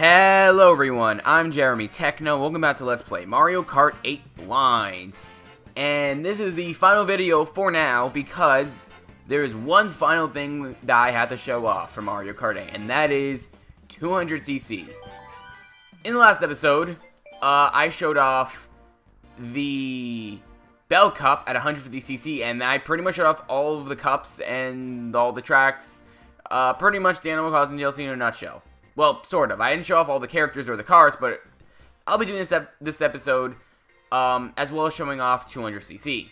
Hello everyone, I'm JeremyTechno. Welcome back to Let's Play Mario Kart 8 Blind. And this is the final video for now because there is one final thing that I have to show off for Mario Kart 8, and that is 200cc. In the last episode, I showed off the Bell Cup at 150cc, and I pretty much showed off all of the cups and all the tracks. Pretty much the Animal Crossing DLC in a nutshell. Well, sort of. I didn't show off all the characters or the carts, but I'll be doing this episode as well as showing off 200cc.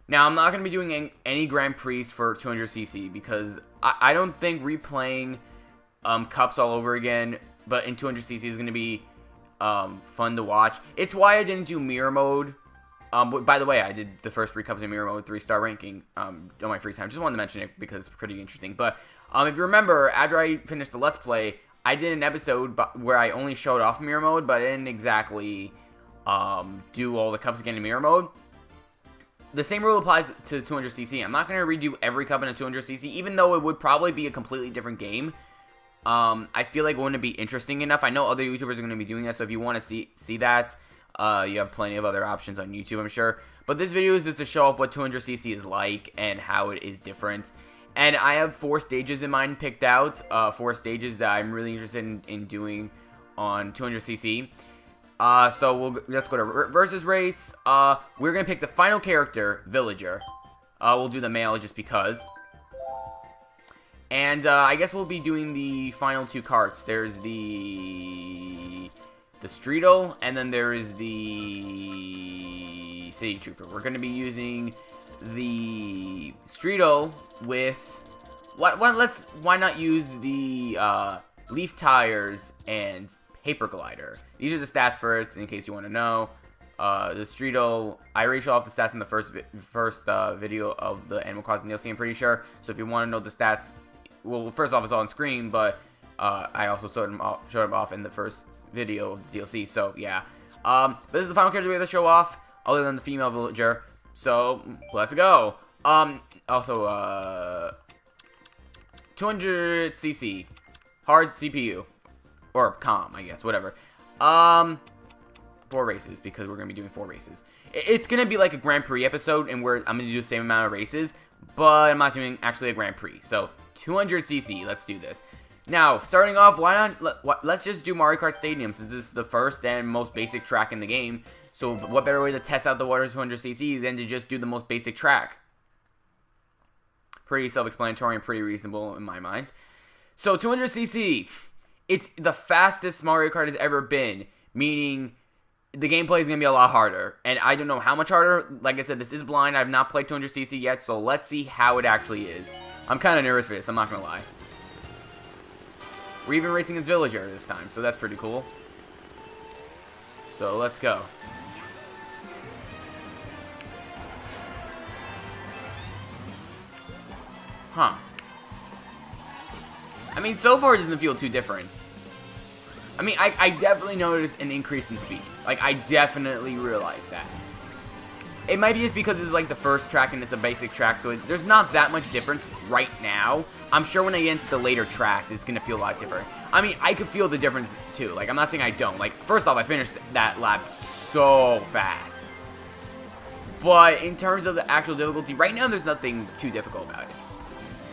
Now, I'm not going to be doing any Grand Prix for 200cc because I don't think replaying cups all over again, but in 200cc is going to be fun to watch. It's why I didn't do mirror mode. By the way, I did the first 3 cups in mirror mode, 3-star ranking on my free time. Just wanted to mention it because it's pretty interesting. But if you remember, after I finished the Let's Play, I did an episode where I only showed off mirror mode, but I didn't exactly do all the cups again in mirror mode. The same rule applies to 200cc. I'm not going to redo every cup in a 200cc, even though it would probably be a completely different game. I feel like it wouldn't be interesting enough. I know other YouTubers are going to be doing that, so if you want to see that, you have plenty of other options on YouTube, I'm sure. But this video is just to show off what 200cc is like and how it is different. And I have 4 stages in mind picked out. 4 stages that I'm really interested in doing on 200cc. So let's go to versus race. We're going to pick the final character, Villager. We'll do the male just because. And I guess we'll be doing the final 2 carts. There's the Streetle, and then there is the City Trooper. We're going to be using the Streetle with why not use the Leaf Tires and Paper Glider. These are the stats for it, in case you want to know. The Streetle, I already showed off the stats in the first video of the Animal Crossing DLC, I'm pretty sure. So if you want to know the stats, well, first off, it's all on screen, but I also showed them off in the first video of the DLC, so yeah. But this is the final character we have to show off, other than the female villager. So let's go. Also, 200cc, hard CPU, or calm, I guess, whatever. 4 races, because we're gonna be doing 4 races. It's gonna be like a Grand Prix episode, and I'm gonna do the same amount of races, but I'm not doing actually a Grand Prix. So 200cc, let's do this. Now, starting off, let's just do Mario Kart Stadium, since this is the first and most basic track in the game. So what better way to test out the water 200cc than to just do the most basic track? Pretty self-explanatory and pretty reasonable in my mind. So 200cc, it's the fastest Mario Kart has ever been, meaning the gameplay is going to be a lot harder. And I don't know how much harder. Like I said, this is blind. I've not played 200cc yet, so let's see how it actually is. I'm kind of nervous for this, I'm not going to lie. We're even racing as Villager this time, so that's pretty cool. So let's go. Huh. I mean, so far it doesn't feel too different. I mean, I definitely noticed an increase in speed. Like, I definitely realized that. It might be just because it's like the first track and it's a basic track, so there's not that much difference right now. I'm sure when I get into the later tracks, it's going to feel a lot different. I mean, I could feel the difference too. Like, I'm not saying I don't. Like, first off, I finished that lap so fast. But in terms of the actual difficulty, right now there's nothing too difficult about it.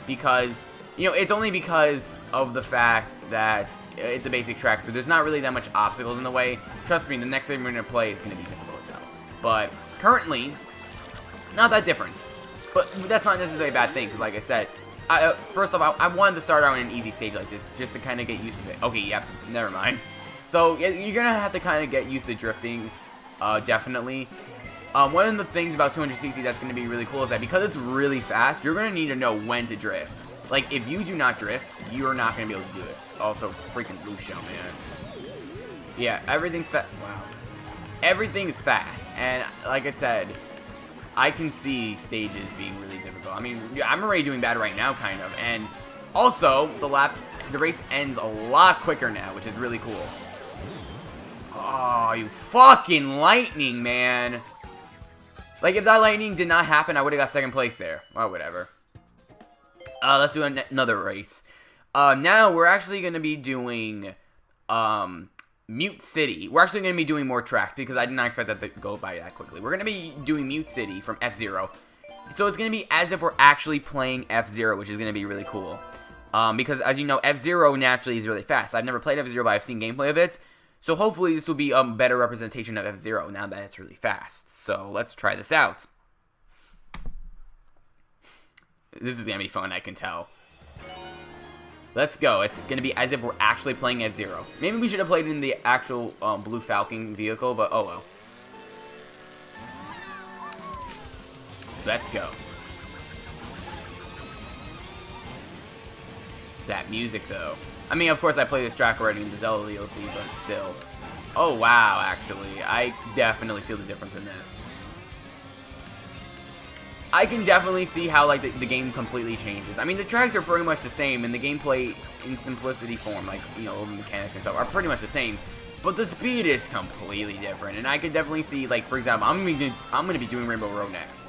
Because, you know, it's only because of the fact that it's a basic track, so there's not really that much obstacles in the way. Trust me, the next time we're going to play is going to be difficult as hell. But currently, not that different. But that's not necessarily a bad thing, because like I said, first off, I wanted to start out on an easy stage like this, just to kind of get used to it. Okay, yep, never mind. So, you're going to have to kind of get used to drifting, definitely. One of the things about 200cc that's going to be really cool is that because it's really fast, you're going to need to know when to drift. Like, if you do not drift, you're not going to be able to do this. Also, freaking Lucio, man. Yeah, everything's fast. Wow. Everything is fast. And, like I said, I can see stages being really difficult. I mean, I'm already doing bad right now, kind of. And also, the race ends a lot quicker now, which is really cool. Oh, you fucking lightning, man. Like, if that lightning did not happen, I would have got 2nd place there. Or whatever. Let's do another race. Now, we're actually going to be doing Mute City. We're actually going to be doing more tracks because I did not expect that to go by that quickly. We're going to be doing Mute City from F-Zero. So it's going to be as if we're actually playing F-Zero, which is going to be really cool. Because as you know, F-Zero naturally is really fast. I've never played F-Zero, but I've seen gameplay of it. So hopefully this will be a better representation of F-Zero now that it's really fast. So let's try this out. This is going to be fun, I can tell. Let's go. It's going to be as if we're actually playing F-Zero. Maybe we should have played in the actual Blue Falcon vehicle, but oh well. Let's go. That music, though. I mean, of course, I played this track already in the Zelda DLC, but still. Oh, wow, actually. I definitely feel the difference in this. I can definitely see how, like, the game completely changes. I mean, the tracks are pretty much the same, and the gameplay in simplicity form, like, you know, the mechanics and stuff, are pretty much the same. But the speed is completely different, and I could definitely see, like, for example, I'm going to be doing Rainbow Road next.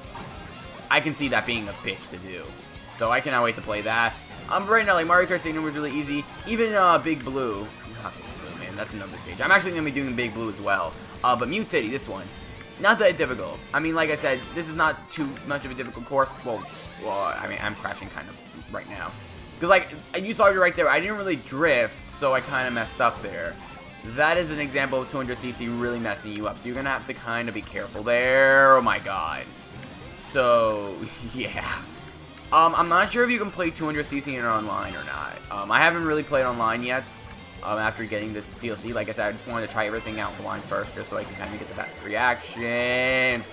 I can see that being a bitch to do. So I cannot wait to play that. Right now, like, Mario Kart Stadium was really easy. Even Big Blue. Not Big Blue, man. That's another stage. I'm actually going to be doing Big Blue as well. But Mute City, this one. Not that difficult. I mean, like I said, this is not too much of a difficult course. Well, I mean, I'm crashing kind of right now. Because, like, you saw it right there. I didn't really drift, so I kind of messed up there. That is an example of 200cc really messing you up. So you're going to have to kind of be careful there. Oh, my God. So, yeah. I'm not sure if you can play 200cc in online or not. I haven't really played online yet. After getting this DLC, like I said, I just wanted to try everything out online first, just so I can kind of get the best reactions.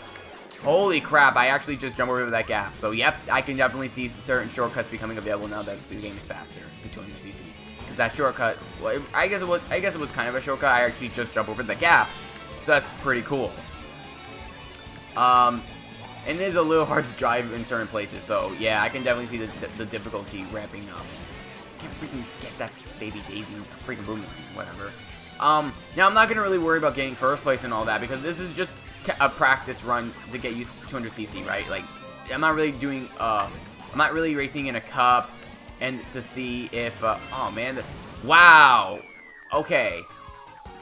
Holy crap, I actually just jumped over that gap. So, yep, I can definitely see certain shortcuts becoming available now that the game is faster in 200cc. Because that shortcut, well, I guess it was kind of a shortcut. I actually just jumped over the gap. So that's pretty cool. And it is a little hard to drive in certain places, so yeah, I can definitely see the difficulty ramping up. Can't freaking get that baby Daisy with the freaking boom, whatever. Now I'm not gonna really worry about getting first place and all that because this is just a practice run to get used to 200cc, right? Like, I'm not really doing, I'm not really racing in a cup and to see if, oh man, wow, okay.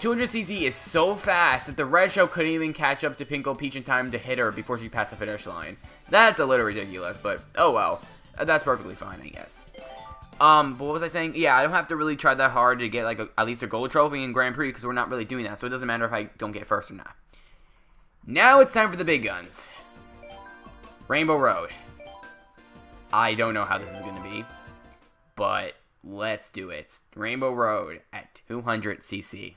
200cc is so fast that the Red Shell couldn't even catch up to Pinko Peach in time to hit her before she passed the finish line. That's a little ridiculous, but oh well. That's perfectly fine, I guess. But what was I saying? Yeah, I don't have to really try that hard to get, like, at least a gold trophy in Grand Prix because we're not really doing that, so it doesn't matter if I don't get first or not. Now it's time for the big guns. Rainbow Road. I don't know how this is going to be, but let's do it. Rainbow Road at 200cc.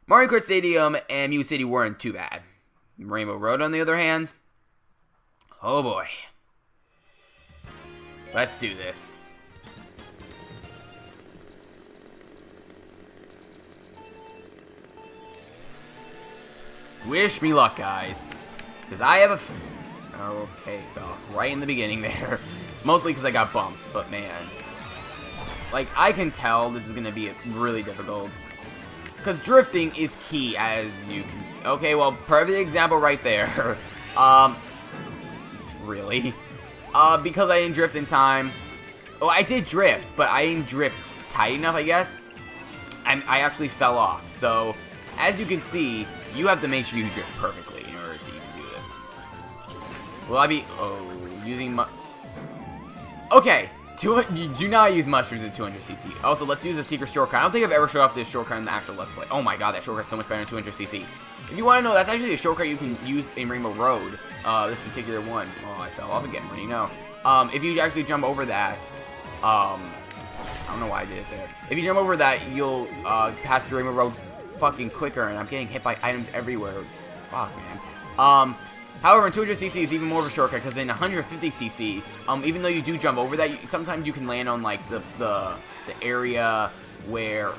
Mario Kart Stadium and Mute City weren't too bad. Rainbow Road, on the other hand, oh boy. Let's do this. Wish me luck, guys. Because I have a... okay, fell off right in the beginning there. Mostly because I got bumped, but man. Like, I can tell this is going to be really difficult. Because drifting is key, as you can see. Okay, well, perfect example right there. Really? Because I didn't drift in time. Oh, I did drift, but I didn't drift tight enough, I guess. And I actually fell off. So, as you can see, you have to make sure you drift perfectly in order to even do this. Will I be... oh, using... okay. You do not use mushrooms at 200cc. Also, let's use a secret shortcut. I don't think I've ever showed off this shortcut in the actual Let's Play. Oh my god, that shortcut's so much better than 200cc. If you want to know, that's actually a shortcut you can use in Rainbow Road. This particular one. Oh, I fell off again. What do you know? If you actually jump over that, I don't know why I did it there. If you jump over that, you'll pass through Rainbow Road fucking quicker, and I'm getting hit by items everywhere. Fuck, man. However, in 200cc is even more of a shortcut, because in 150cc, even though you do jump over that, sometimes you can land on, like, the area where,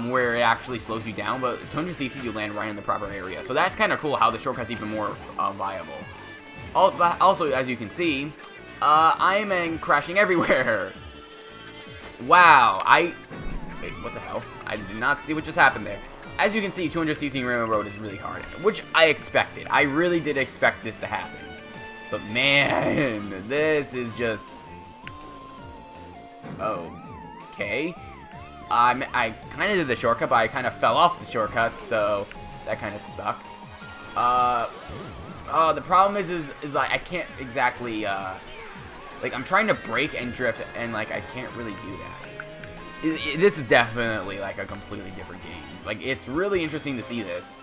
where it actually slows you down, but 200cc you land right in the proper area. So that's kind of cool how the shortcut's even more viable. Also, as you can see, I'm crashing everywhere. Wow, wait, what the hell? I did not see what just happened there. As you can see, 200cc in Rainbow Road is really hard, which I expected. I really did expect this to happen. But man, this is just... okay. I kind of did the shortcut, but I kind of fell off the shortcut, so that kind of sucked. The problem is like I can't exactly like I'm trying to brake and drift, and like I can't really do that. This is definitely like a completely different game. Like, it's really interesting to see this.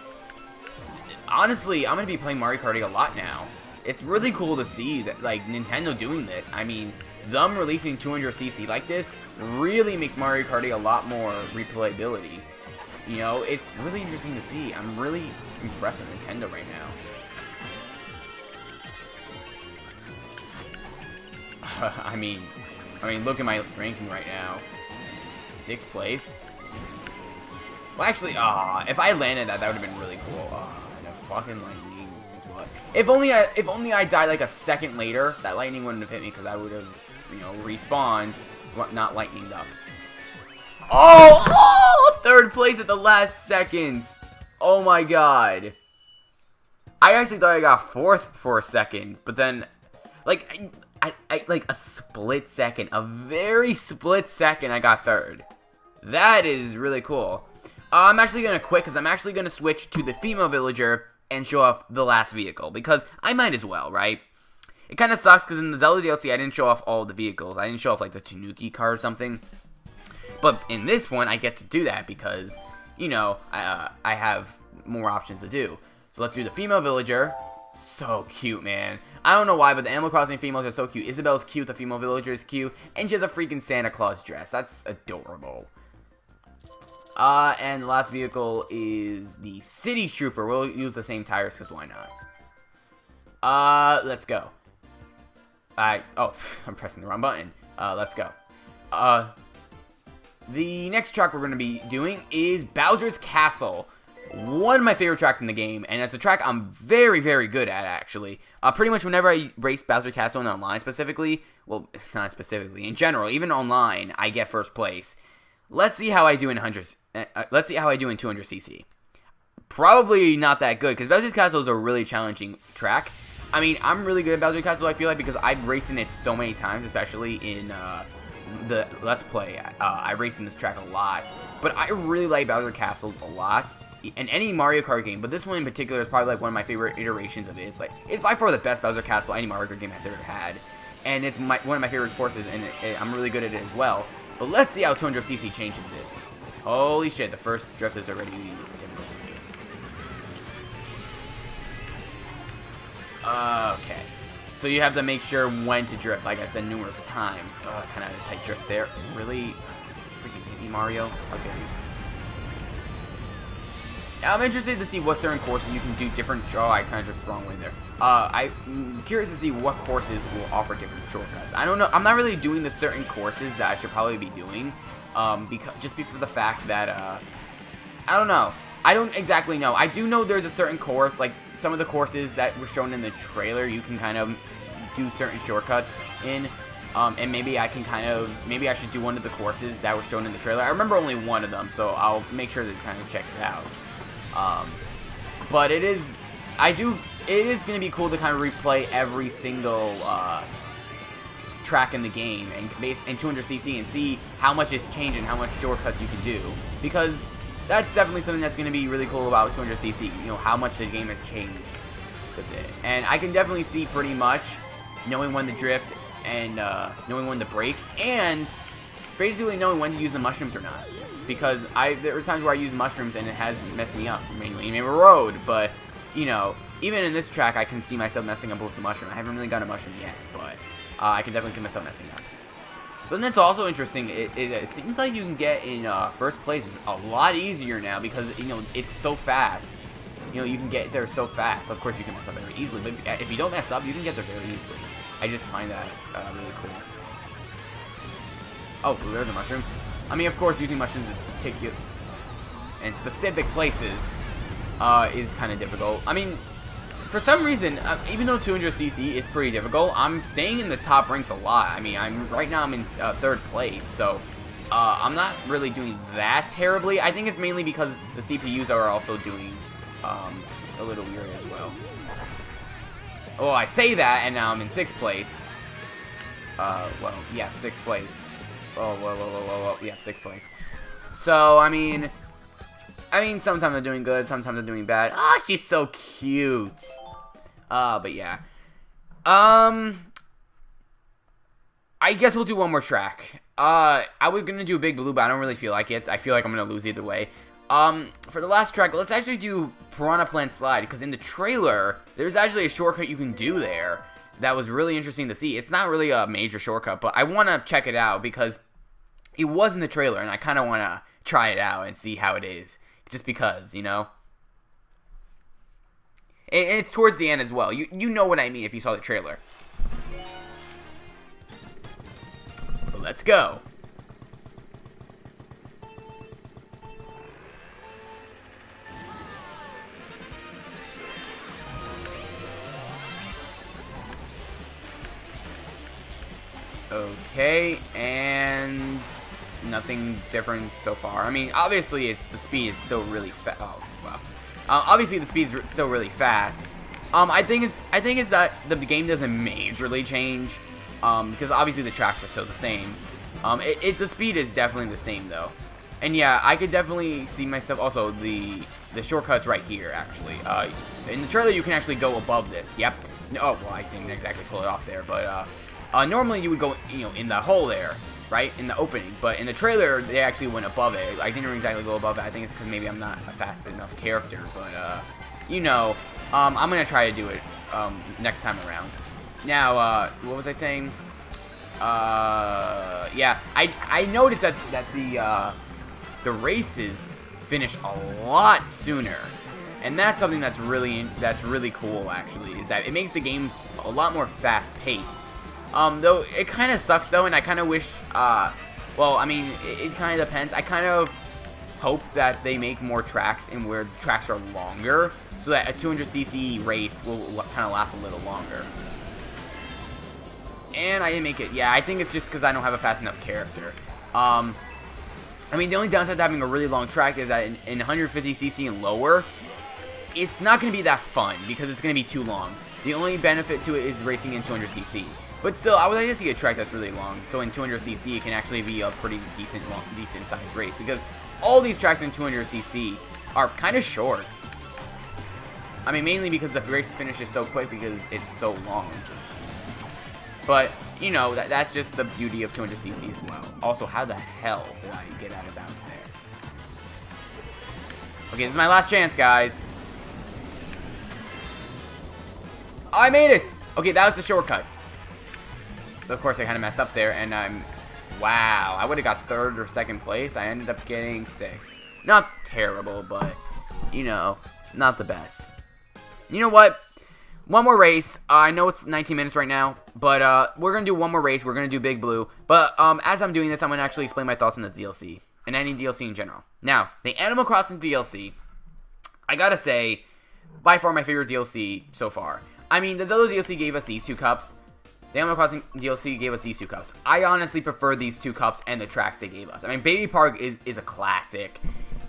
Honestly, I'm gonna be playing Mario Kart 8 a lot now. It's really cool to see that, like, Nintendo doing this. I mean, them releasing 200cc like this really makes Mario Kart 8 a lot more replayability. You know, it's really interesting to see. I'm really impressed with Nintendo right now. I mean, look at my ranking right now. 6th place. Well, actually, if I landed that, that would have been really cool. And a fucking lightning is what. If only I died like a second later, that lightning wouldn't have hit me because I would have, you know, respawned, not lightninged up. Oh, 3rd place at the last second. Oh my god. I actually thought I got 4th for a second, but then, like, I like a split second, a very split second, I got 3rd. That is really cool. I'm actually going to quit because I'm actually going to switch to the female villager and show off the last vehicle because I might as well, right? It kind of sucks because in the Zelda DLC I didn't show off all the vehicles. I didn't show off like the Tanuki car or something. But in this one I get to do that because, you know, I have more options to do. So let's do the female villager. So cute, man. I don't know why, but the Animal Crossing females are so cute. Isabelle's cute, the female villager is cute, and she has a freaking Santa Claus dress. That's adorable. And the last vehicle is the City Trooper. We'll use the same tires, because why not? Let's go. Oh, I'm pressing the wrong button. Let's go. The next track we're going to be doing is Bowser's Castle. One of my favorite tracks in the game, and it's a track I'm very, very good at, actually. Pretty much whenever I race Bowser Castle in online specifically, well, not specifically, in general, even online, I get 1st place. Let's see how I do in 100. Let's see how I do in 200cc. Probably not that good, because Bowser's Castle is a really challenging track. I mean, I'm really good at Bowser's Castle, I feel like, because I've raced in it so many times, especially in the Let's Play. I raced in this track a lot. But I really like Bowser Castles a lot. In any Mario Kart game, but this one in particular is probably like one of my favorite iterations of it. It's by far the best Bowser Castle any Mario Kart game has ever had, and it's one of my favorite courses, and I'm really good at it as well. But let's see how 200cc changes this. Holy shit, the first drift is already difficult. Okay, so you have to make sure when to drift, like I said numerous times. Kind of a tight drift there. Really freaking hit me, Mario. How dare you? I'm interested to see what certain courses you can do different. Oh, I kind of drifted the wrong way there. I'm curious to see what courses will offer different shortcuts. I don't know. I'm not really doing the certain courses that I should probably be doing, just for the fact that I don't know. I don't exactly know. I do know there's a certain course, like some of the courses that were shown in the trailer. You can kind of do certain shortcuts in. And maybe I should do one of the courses that were shown in the trailer. I remember only one of them, so I'll make sure to kind of check it out. But it is going to be cool to kind of replay every single track in the game and in 200cc and see how much it's changed and how much shortcuts you can do, because that's definitely something that's going to be really cool about 200cc. You know, how much the game has changed. That's it. And I can definitely see pretty much knowing when to drift and knowing when to brake, and basically knowing when to use the mushrooms or not. Because there were times where I used mushrooms and it has messed me up, mainly in a road. But, you know, even in this track, I can see myself messing up with the mushroom. I haven't really got a mushroom yet, but I can definitely see myself messing up. So that's also interesting. It seems like you can get in 1st place a lot easier now because, you know, it's so fast. You know, you can get there so fast. Of course, you can mess up very easily, but if you don't mess up, you can get there very easily. I just find that really cool. Oh, there's a mushroom. I mean, of course, using mushrooms in specific places is kind of difficult. I mean, for some reason, even though 200cc is pretty difficult, I'm staying in the top ranks a lot. I mean, right now I'm in 3rd place, so I'm not really doing that terribly. I think it's mainly because the CPUs are also doing a little weird as well. Oh, I say that, and now I'm in 6th place. Well, yeah, 6th place. Oh, whoa. Yep, 6th place. So, I mean, sometimes I'm doing good, sometimes I'm doing bad. Oh, she's so cute. But yeah. I guess we'll do one more track. I was gonna do Big Blue, but I don't really feel like it. I feel like I'm gonna lose either way. For the last track, let's actually do Piranha Plant Slide, because in the trailer, there's actually a shortcut you can do there that was really interesting to see. It's not really a major shortcut, but I want to check it out because it was in the trailer, and I kind of want to try it out and see how it is, just because, you know? And it's towards the end as well. You know what I mean if you saw the trailer. But let's go. Okay, and nothing different so far. I mean, obviously, the speed is still really fast. Oh, wow. Obviously, the speed is still really fast. I think it's that the game doesn't majorly change, because obviously the tracks are still the same. The speed is definitely the same though, and yeah, I could definitely see myself. Also, the shortcut's right here actually. In the trailer, you can actually go above this. Yep. Oh well, I didn't exactly pull it off there, but normally you would go, in the hole there, right, in the opening. But in the trailer, they actually went above it. I didn't exactly go above it. I think it's because maybe I'm not a fast enough character. But I'm gonna try to do it next time around. Now, what was I saying? Yeah, I noticed that the races finish a lot sooner. And that's something that's really cool, actually, is that it makes the game a lot more fast-paced. Though it kind of sucks though, and I kind of wish, well, I mean, it kind of depends. I kind of hope that they make more tracks and where the tracks are longer, so that a 200cc race will kind of last a little longer. And I didn't make it. Yeah, I think it's just because I don't have a fast enough character. I mean, the only downside to having a really long track is that in 150cc and lower, it's not going to be that fun because it's going to be too long. The only benefit to it is racing in 200cc. But still, I would like to see a track that's really long. So in 200cc, it can actually be a pretty decent sized race, because all these tracks in 200cc are kind of short. I mean, mainly because the race finishes so quick because it's so long. But that's just the beauty of 200cc as well. Also, how the hell did I get out of bounds there? Okay, this is my last chance, guys. Oh, I made it! Okay, that was the shortcuts. Of course, I kind of messed up there, and wow, I would have got 3rd or 2nd place. I ended up getting 6th. Not terrible, but, not the best. You know what? One more race. I know it's 19 minutes right now, but we're going to do one more race. We're going to do Big Blue. But as I'm doing this, I'm going to actually explain my thoughts on the DLC, and any DLC in general. Now, the Animal Crossing DLC, I gotta say, by far my favorite DLC so far. I mean, the Zelda DLC gave us these 2 cups. The Animal Crossing DLC gave us these 2 cups. I honestly prefer these 2 cups and the tracks they gave us. I mean, Baby Park is a classic.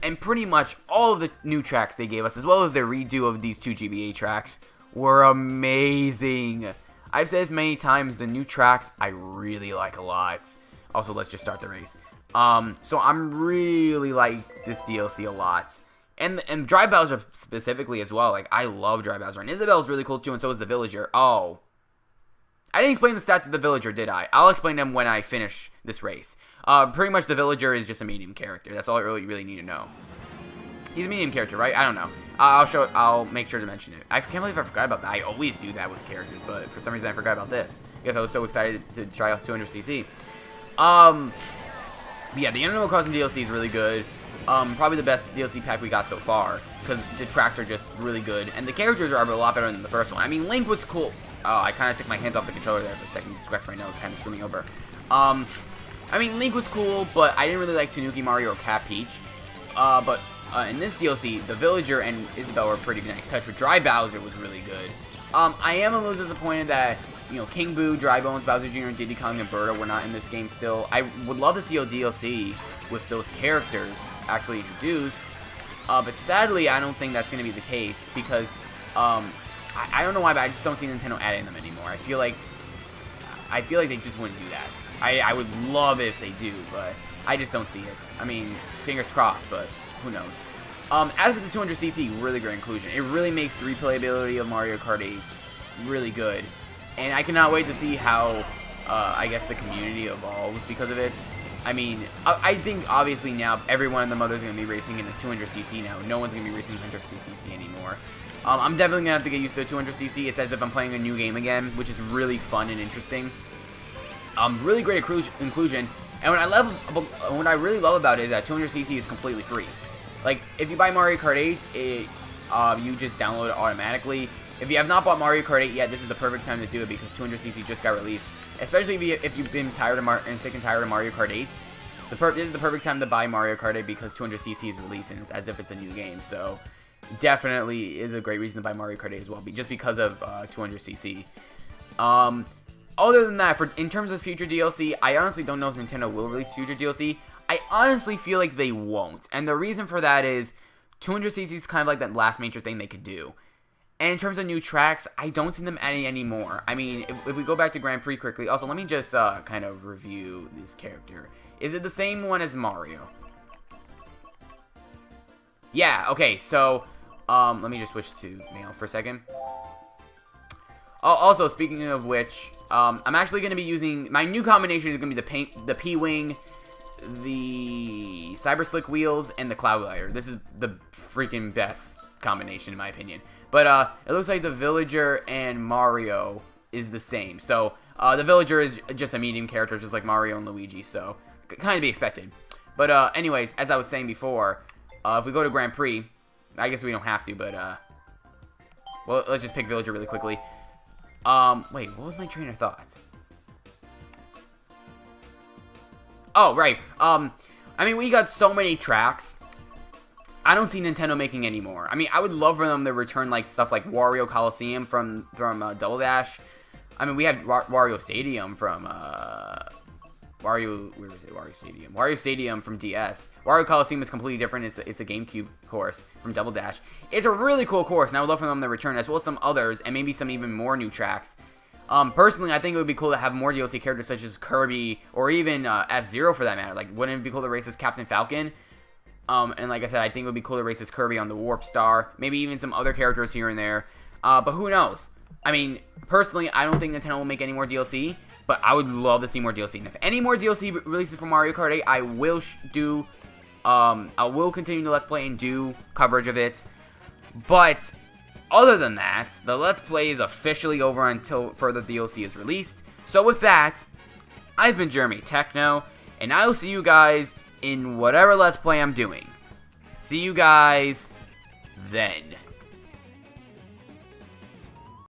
And pretty much all of the new tracks they gave us, as well as their redo of these 2 GBA tracks, were amazing. I've said this many times, the new tracks I really like a lot. Also, let's just start the race. So I'm really like this DLC a lot. And Dry Bowser specifically as well. Like, I love Dry Bowser. And Isabelle's really cool too, and so is the Villager. Oh. I didn't explain the stats of the Villager, did I? I'll explain them when I finish this race. Pretty much the Villager is just a medium character. That's all I really need to know. He's a medium character, right? I don't know. I'll make sure to mention it. I can't believe I forgot about that. I always do that with characters, but for some reason I forgot about this. Because I was so excited to try out 200cc. Yeah, the Animal Crossing DLC is really good. Probably the best DLC pack we got so far, because the tracks are just really good, and the characters are a lot better than the first one. I mean, Link was cool. Oh, I kind of took my hands off the controller there for a second. Scratch my nose, kind of screwing over. I mean, Link was cool, but I didn't really like Tanuki Mario or Cat Peach. But in this DLC, the Villager and Isabelle were a pretty nice touch, but Dry Bowser was really good. I am a little disappointed that, King Boo, Dry Bones, Bowser Jr., and Diddy Kong and Birdo were not in this game still. I would love to see a DLC with those characters actually introduced, but sadly, I don't think that's going to be the case, because, I don't know why, but I just don't see Nintendo adding them anymore. I feel like they just wouldn't do that. I would love it if they do, but I just don't see it. I mean, fingers crossed, but who knows. As for the 200cc, really great inclusion. It really makes the replayability of Mario Kart 8 really good. And I cannot wait to see how, I guess, the community evolves because of it. I mean, I think, obviously, now every one of the mothers is going to be racing in the 200cc now. No one's going to be racing 100cc anymore. I'm definitely going to have to get used to the 200cc. It's as if I'm playing a new game again, which is really fun and interesting. Really great inclusion. And what I really love about it is that 200cc is completely free. Like, if you buy Mario Kart 8, you just download it automatically. If you have not bought Mario Kart 8 yet, this is the perfect time to do it because 200cc just got released. Especially if you've been tired of sick and tired of Mario Kart 8. This is the perfect time to buy Mario Kart 8 because 200cc is released and it's as if it's a new game. So, definitely is a great reason to buy Mario Kart 8 as well, just because of 200cc. Other than that, in terms of future DLC, I honestly don't know if Nintendo will release future DLC. I honestly feel like they won't. And the reason for that is 200cc is kind of like that last major thing they could do. And in terms of new tracks, I don't see them adding any more. I mean, if we go back to Grand Prix quickly, also let me just kind of review this character. Is it the same one as Mario? Yeah, okay, so let me just switch to male for a second. Also, speaking of which, I'm actually going to be using, my new combination is going to be the P-Wing, the Cyber Slick Wheels, and the Cloud Glider. This is the freaking best combination in my opinion. But it looks like the Villager and Mario is the same. So the Villager is just a medium character, just like Mario and Luigi, so kind of be expected. But anyways, as I was saying before, if we go to Grand Prix, I guess we don't have to, but well, let's just pick Villager really quickly. Wait, what was my train of thought? Oh, right. I mean, we got so many tracks. I don't see Nintendo making any more. I mean, I would love for them to return, like, stuff like Wario Coliseum from Double Dash. I mean, we have Wario Stadium from, Wario Stadium from DS. Wario Coliseum is completely different. It's a GameCube course from Double Dash. It's a really cool course, and I would love for them to return, as well as some others, and maybe some even more new tracks. Personally, I think it would be cool to have more DLC characters such as Kirby, or even F-Zero for that matter. Like, wouldn't it be cool to race as Captain Falcon? And like I said, I think it would be cool to race as Kirby on the Warp Star. Maybe even some other characters here and there. But who knows? I mean, personally, I don't think Nintendo will make any more DLC. But I would love to see more DLC. And if any more DLC releases for Mario Kart 8, I will I will continue to Let's Play and do coverage of it. But other than that, the Let's Play is officially over until further DLC is released. So with that, I've been JeremyTechno, and I will see you guys in whatever Let's Play I'm doing. See you guys then.